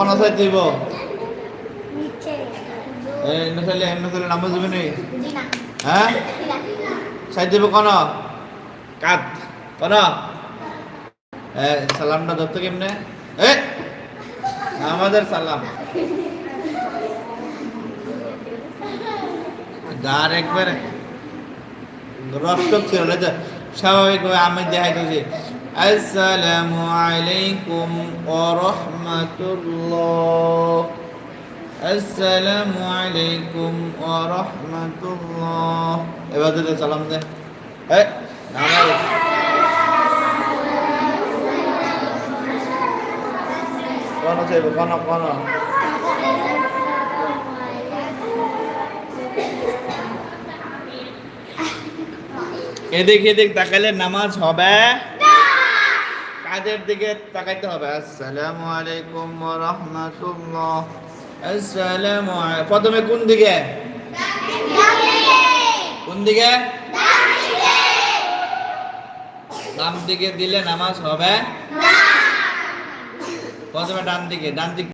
কোন সাইড দিব নিচে এই নসলে নামাজ হবে নি জি না হ্যাঁ সাইড দিব কোন কাট কোন সালামটা ধরতে কেমনে আমাদের সালাম গার একবারে রক্ত ছিল না যে স্বাভাবিকভাবে আমি দেখাই দিয়েছি আসসালামু আলাইকুম ওয়া রাহমাতুল্লাহ আসসালামু আলাইকুম ওয়া রাহমাতুল্লাহ এবার দিতে সালাম দে নামাজ কোন চাইব কোন এদিক এদিক তাকাইলে নামাজ হবে কাদের দিকে তাকাইতে হবে আসসালামু আলাইকুম ওয়া রাহমাতুল্লাহ আসসালামু প্রথমে কোন দিকে কোন দিকে বাম দিকে দিলে নামাজ হবে না প্রথমে ডান দিকে